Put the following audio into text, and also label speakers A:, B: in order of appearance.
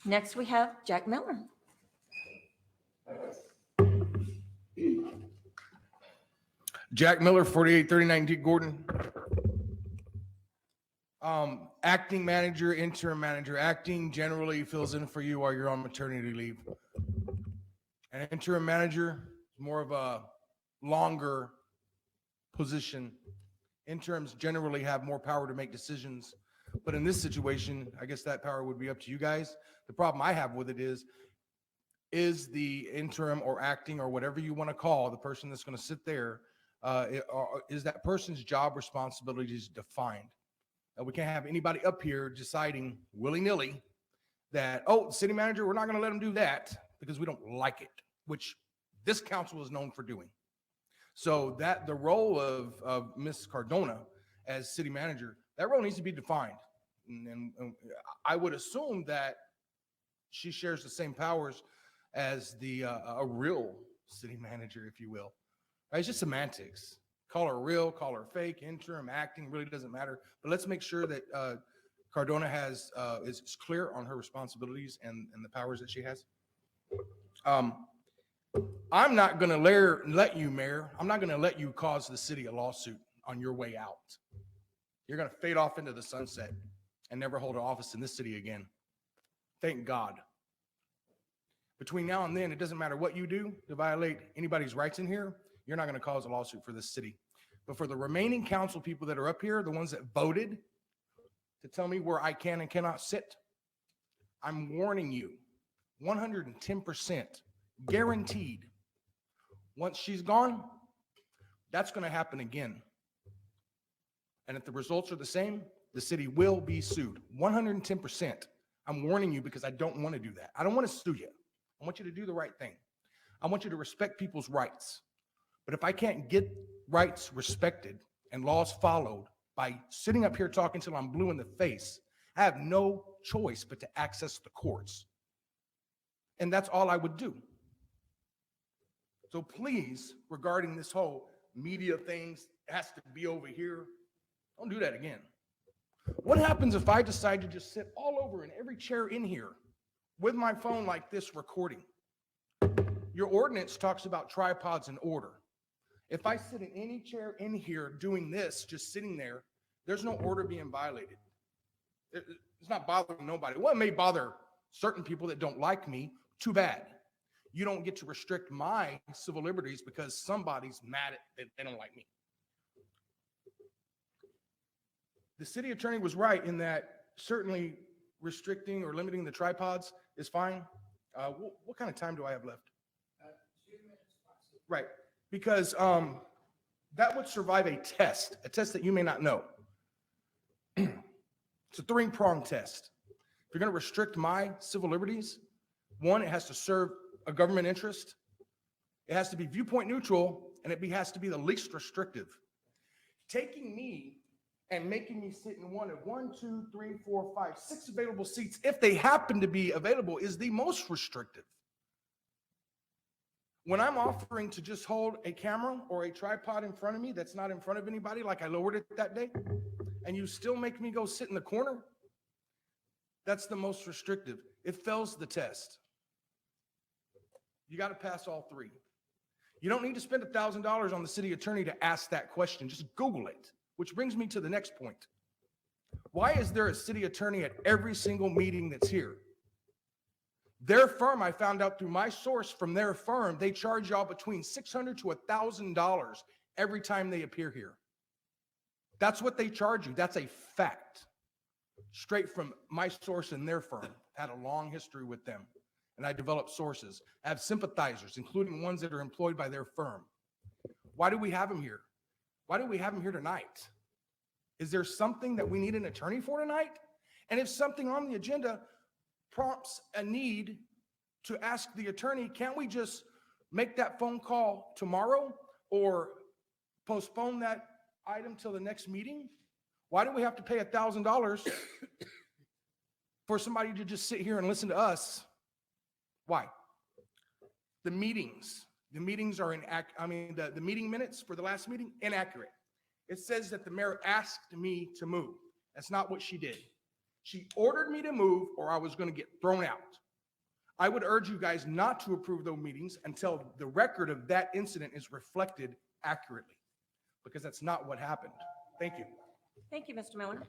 A: Next, we have Jack Miller.
B: Jack Miller, 4839 D Gordon. Acting manager, interim manager. Acting generally fills in for you while you're on maternity leave. An interim manager is more of a longer position. Interims generally have more power to make decisions. But in this situation, I guess that power would be up to you guys. The problem I have with it is the interim or acting or whatever you want to call the person that's going to sit there, is that person's job responsibilities defined? We can't have anybody up here deciding willy-nilly that, oh, the city manager, we're not going to let them do that because we don't like it, which this council is known for doing. So that the role of Ms. Cardona as city manager, that role needs to be defined. And I would assume that she shares the same powers as a real city manager, if you will. Right? It's just semantics. Call her real, call her fake, interim, acting, really doesn't matter. But let's make sure that Cardona is clear on her responsibilities and the powers that she has. I'm not going to let you, Mayor. I'm not going to let you cause the city a lawsuit on your way out. You're going to fade off into the sunset and never hold an office in this city again. Thank God. Between now and then, it doesn't matter what you do to violate anybody's rights in here. You're not going to cause a lawsuit for this city. But for the remaining council people that are up here, the ones that voted to tell me where I can and cannot sit, I'm warning you, 110% guaranteed. Once she's gone, that's going to happen again. And if the results are the same, the city will be sued. 110%. I'm warning you because I don't want to do that. I don't want to sue you. I want you to do the right thing. I want you to respect people's rights. But if I can't get rights respected and laws followed by sitting up here talking till I'm blue in the face, I have no choice but to access the courts. And that's all I would do. So please, regarding this whole media things, it has to be over here, don't do that again. What happens if I decide to just sit all over in every chair in here with my phone like this recording? Your ordinance talks about tripods in order. If I sit in any chair in here doing this, just sitting there, there's no order being violated. It's not bothering nobody. Well, it may bother certain people that don't like me. Too bad. You don't get to restrict my civil liberties because somebody's mad at that they don't like me. The city attorney was right in that certainly restricting or limiting the tripods is fine. What kind of time do I have left? 2 minutes. Right. Because that would survive a test that you may not know. It's a 3-pronged test. If you're going to restrict my civil liberties, one, it has to serve a government interest. It has to be viewpoint neutral, and it has to be the least restrictive. Taking me and making me sit in one of 1, 2, 3, 4, 5, 6 available seats, if they happen to be available, is the most restrictive. When I'm offering to just hold a camera or a tripod in front of me that's not in front of anybody, like I lowered it that day, and you still make me go sit in the corner, that's the most restrictive. It fails the test. You got to pass all 3. You don't need to spend $1,000 on the city attorney to ask that question. Just Google it, which brings me to the next point. Why is there a city attorney at every single meeting that's here? Their firm, I found out through my source from their firm, they charge y'all between $600 to $1,000 every time they appear here. That's what they charge you. That's a fact. Straight from my source in their firm. Had a long history with them. And I developed sources. I have sympathizers, including ones that are employed by their firm. Why do we have them here? Why do we have them here tonight? Is there something that we need an attorney for tonight? And if something on the agenda prompts a need to ask the attorney, can't we just make that phone call tomorrow or postpone that item till the next meeting? Why do we have to pay $1,000 for somebody to just sit here and listen to us? Why? The meetings are the meeting minutes for the last meeting, inaccurate. It says that the mayor asked me to move. That's not what she did. She ordered me to move or I was going to get thrown out. I would urge you guys not to approve those meetings until the record of that incident is reflected accurately, because that's not what happened. Thank you.
A: Thank you, Mr. Miller.